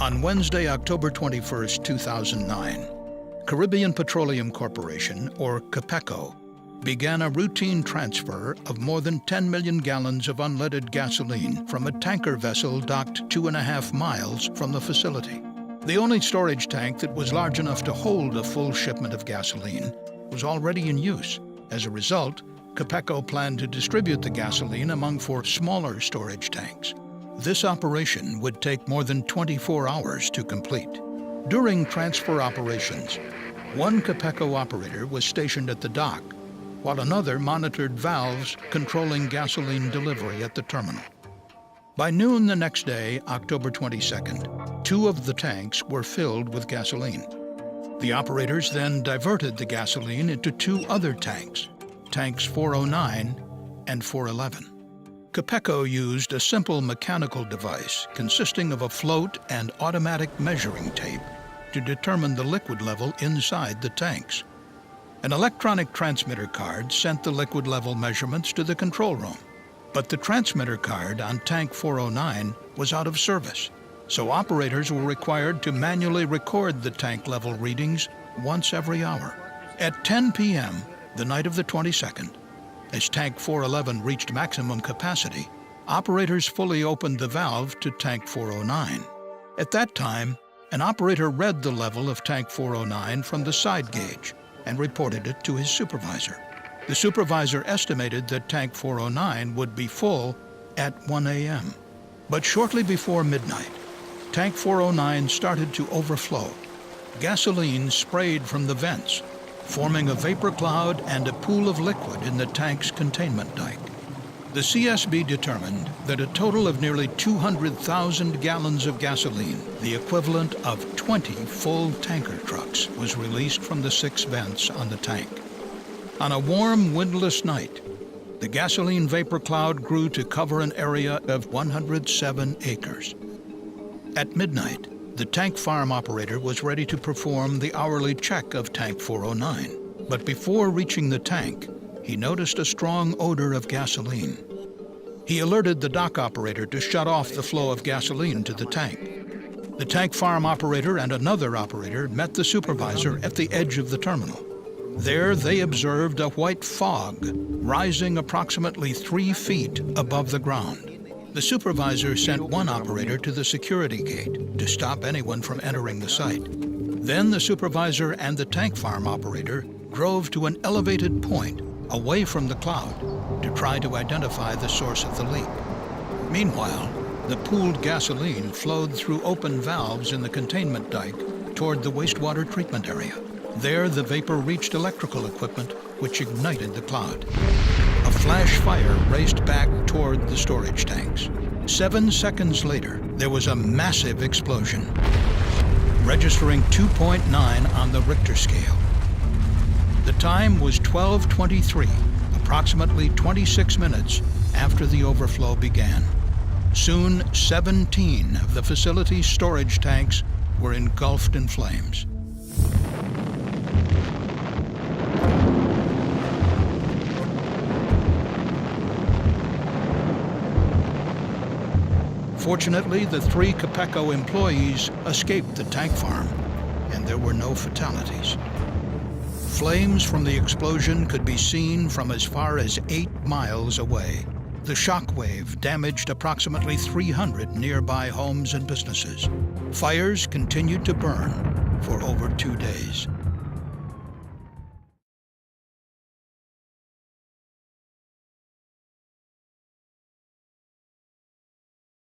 On Wednesday, October 21, 2009, Caribbean Petroleum Corporation, or CAPECO, began a routine transfer of more than 10 million gallons of unleaded gasoline from a tanker vessel docked 2.5 miles from the facility. The only storage tank that was large enough to hold a full shipment of gasoline was already in use. As a result, CAPECO planned to distribute the gasoline among 4 smaller storage tanks. This operation would take more than 24 hours to complete. During transfer operations, one CAPECO operator was stationed at the dock, while another monitored valves controlling gasoline delivery at the terminal. By noon the next day, October 22nd, 2 of the tanks were filled with gasoline. The operators then diverted the gasoline into 2 other tanks, tanks 409 and 411. CAPECO used a simple mechanical device consisting of a float and automatic measuring tape to determine the liquid level inside the tanks. An electronic transmitter card sent the liquid level measurements to the control room, but the transmitter card on tank 409 was out of service, so operators were required to manually record the tank level readings once every hour. At 10 p.m., the night of the 22nd, as tank 411 reached maximum capacity, operators fully opened the valve to tank 409. At that time, an operator read the level of tank 409 from the side gauge and reported it to his supervisor. The supervisor estimated that tank 409 would be full at 1 a.m. But shortly before midnight, tank 409 started to overflow. Gasoline sprayed from the vents, forming a vapor cloud and a pool of liquid in the tank's containment dike. The CSB determined that a total of nearly 200,000 gallons of gasoline, the equivalent of 20 full tanker trucks, was released from the 6 vents on the tank. On a warm, windless night, the gasoline vapor cloud grew to cover an area of 107 acres. At midnight, the tank farm operator was ready to perform the hourly check of tank 409. But before reaching the tank, he noticed a strong odor of gasoline. He alerted the dock operator to shut off the flow of gasoline to the tank. The tank farm operator and another operator met the supervisor at the edge of the terminal. There they observed a white fog rising approximately 3 feet above the ground. The supervisor sent one operator to the security gate to stop anyone from entering the site. Then the supervisor and the tank farm operator drove to an elevated point away from the cloud to try to identify the source of the leak. Meanwhile, the pooled gasoline flowed through open valves in the containment dike toward the wastewater treatment area. There, the vapor reached electrical equipment, which ignited the cloud. A flash fire raced back toward the storage tanks. 7 seconds later, there was a massive explosion, registering 2.9 on the Richter scale. The time was 12:23, approximately 26 minutes after the overflow began. Soon, 17 of the facility's storage tanks were engulfed in flames. Fortunately, the 3 CAPECO employees escaped the tank farm, and there were no fatalities. Flames from the explosion could be seen from as far as 8 miles away. The shock wave damaged approximately 300 nearby homes and businesses. Fires continued to burn for over 2 days.